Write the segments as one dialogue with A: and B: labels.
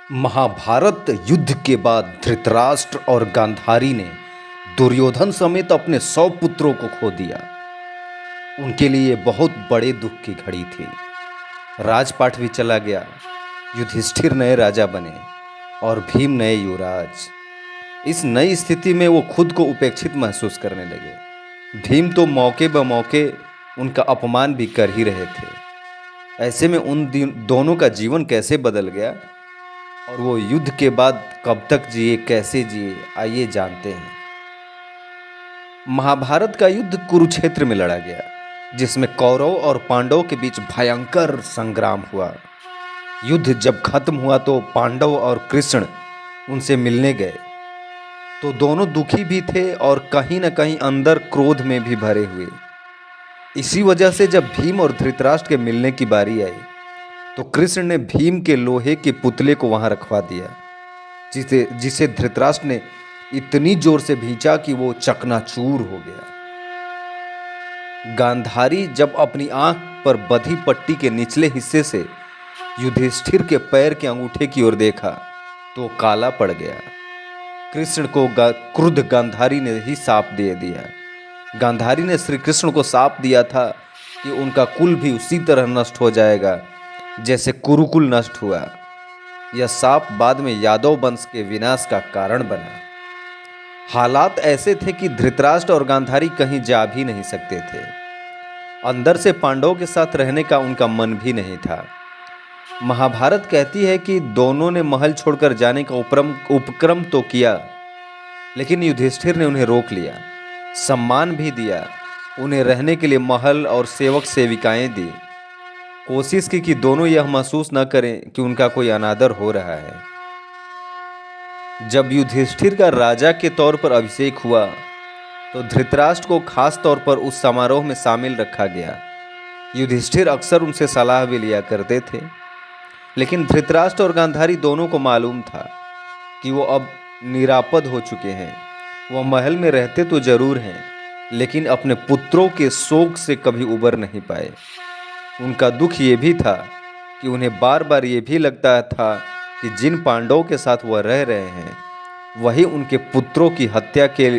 A: महाभारत युद्ध के बाद धृतराष्ट्र और गांधारी ने दुर्योधन समेत अपने 100 पुत्रों को खो दिया। उनके लिए बहुत बड़े दुख की घड़ी थी। राजपाट भी चला गया। युधिष्ठिर नए राजा बने और भीम नए युवराज। इस नई स्थिति में वो खुद को उपेक्षित महसूस करने लगे। भीम तो मौके ब मौके उनका अपमान भी कर ही रहे थे। ऐसे में दोनों का जीवन कैसे बदल गया और वो युद्ध के बाद कब तक जिए, कैसे जिए, आइए जानते हैं। महाभारत का युद्ध कुरुक्षेत्र में लड़ा गया, जिसमें कौरव और पांडवों के बीच भयंकर संग्राम हुआ। युद्ध जब खत्म हुआ तो पांडव और कृष्ण उनसे मिलने गए तो दोनों दुखी भी थे और कहीं न कहीं अंदर क्रोध में भी भरे हुए। इसी वजह से जब भीम और धृतराष्ट्र के मिलने की बारी आई तो कृष्ण ने भीम के लोहे के पुतले को वहां रखवा दिया, जिसे धृतराष्ट्र ने इतनी जोर से भींचा कि वो चकनाचूर हो गया। गांधारी जब अपनी आंख पर बंधी पट्टी के निचले हिस्से से युधिष्ठिर के पैर के अंगूठे की ओर देखा तो काला पड़ गया। कृष्ण को क्रुद्ध गांधारी ने ही शाप दे दिया। गांधारी ने श्री कृष्ण को शाप दिया था कि उनका कुल भी उसी तरह नष्ट हो जाएगा जैसे कुरुकुल नष्ट हुआ। यह शाप बाद में यादव वंश के विनाश का कारण बना। हालात ऐसे थे कि धृतराष्ट्र और गांधारी कहीं जा भी नहीं सकते थे। अंदर से पांडवों के साथ रहने का उनका मन भी नहीं था। महाभारत कहती है कि दोनों ने महल छोड़कर जाने का उपक्रम तो किया, लेकिन युधिष्ठिर ने उन्हें रोक लिया, सम्मान भी दिया, उन्हें रहने के लिए महल और सेवक सेविकाएं दी। कोशिश की कि दोनों यह महसूस न करें कि उनका कोई अनादर हो रहा है। जब युधिष्ठिर का राजा के तौर पर अभिषेक हुआ तो धृतराष्ट्र को खास तौर पर उस समारोह में शामिल रखा गया। युधिष्ठिर अक्सर उनसे सलाह भी लिया करते थे, लेकिन धृतराष्ट्र और गांधारी दोनों को मालूम था कि वो अब निरापद हो चुके हैं। वह महल में रहते तो जरूर हैं, लेकिन अपने पुत्रों के शोक से कभी उबर नहीं पाए। उनका दुख ये भी था कि उन्हें बार बार ये भी लगता था कि जिन पांडवों के साथ वह रह रहे हैं वही उनके पुत्रों की हत्या के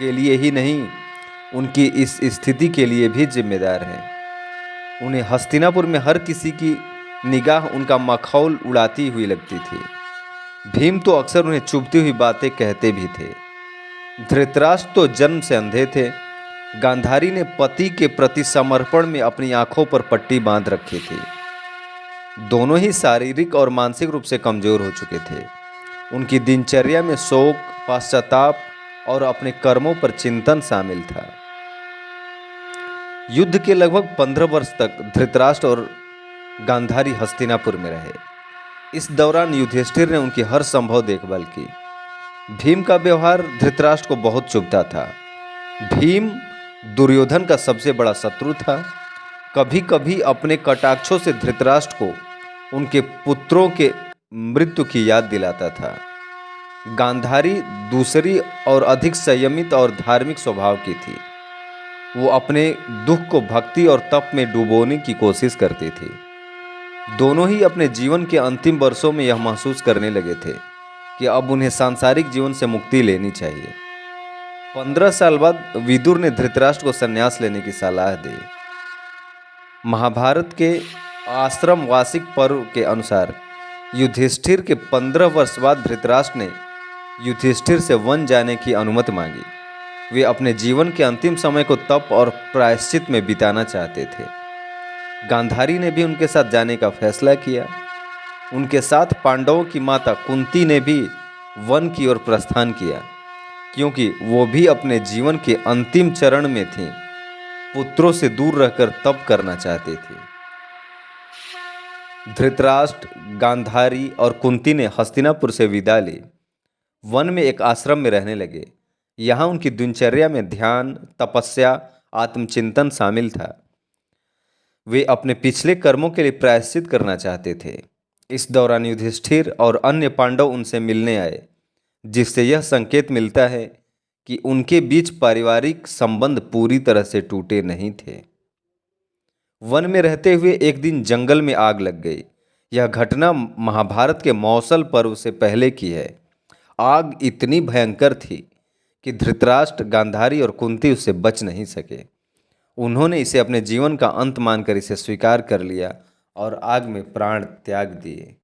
A: लिए ही नहीं, उनकी इस स्थिति के लिए भी जिम्मेदार हैं। उन्हें हस्तिनापुर में हर किसी की निगाह उनका मखौल उड़ाती हुई लगती थी। भीम तो अक्सर उन्हें चुभती हुई बातें कहते भी थे। धृतराष्ट्र तो जन्म से अंधे थे। गांधारी ने पति के प्रति समर्पण में अपनी आंखों पर पट्टी बांध रखी थी। दोनों ही शारीरिक और मानसिक रूप से कमजोर हो चुके थे। उनकी दिनचर्या में शोक, पश्चाताप और अपने कर्मों पर चिंतन शामिल था। युद्ध के लगभग 15 वर्ष तक धृतराष्ट्र और गांधारी हस्तिनापुर में रहे। इस दौरान युधिष्ठिर ने उनकी हर संभव देखभाल की। भीम का व्यवहार धृतराष्ट्र को बहुत चुभता था। भीम दुर्योधन का सबसे बड़ा शत्रु था। कभी कभी अपने कटाक्षों से धृतराष्ट्र को उनके पुत्रों के मृत्यु की याद दिलाता था। गांधारी दूसरी और अधिक संयमित और धार्मिक स्वभाव की थी। वो अपने दुख को भक्ति और तप में डुबोने की कोशिश करती थी। दोनों ही अपने जीवन के अंतिम वर्षों में यह महसूस करने लगे थे कि अब उन्हें सांसारिक जीवन से मुक्ति लेनी चाहिए। 15 साल बाद विदुर ने धृतराष्ट्र को संन्यास लेने की सलाह दी। महाभारत के आश्रम वार्षिक पर्व के अनुसार युधिष्ठिर के 15 वर्ष बाद धृतराष्ट्र ने युधिष्ठिर से वन जाने की अनुमति मांगी। वे अपने जीवन के अंतिम समय को तप और प्रायश्चित में बिताना चाहते थे। गांधारी ने भी उनके साथ जाने का फैसला किया। उनके साथ पांडवों की माता कुंती ने भी वन की ओर प्रस्थान किया, क्योंकि वो भी अपने जीवन के अंतिम चरण में थीं। पुत्रों से दूर रहकर तप करना चाहते थे। धृतराष्ट्र, गांधारी और कुंती ने हस्तिनापुर से विदा ली। वन में एक आश्रम में रहने लगे। यहाँ उनकी दिनचर्या में ध्यान, तपस्या, आत्मचिंतन शामिल था। वे अपने पिछले कर्मों के लिए प्रायश्चित करना चाहते थे। इस दौरान युधिष्ठिर और अन्य पांडव उनसे मिलने आए, जिससे यह संकेत मिलता है कि उनके बीच पारिवारिक संबंध पूरी तरह से टूटे नहीं थे। वन में रहते हुए एक दिन जंगल में आग लग गई। यह घटना महाभारत के मौसल पर्व से पहले की है। आग इतनी भयंकर थी कि धृतराष्ट्र, गांधारी और कुंती उससे बच नहीं सके। उन्होंने इसे अपने जीवन का अंत मानकर इसे स्वीकार कर लिया और आग में प्राण त्याग दिए।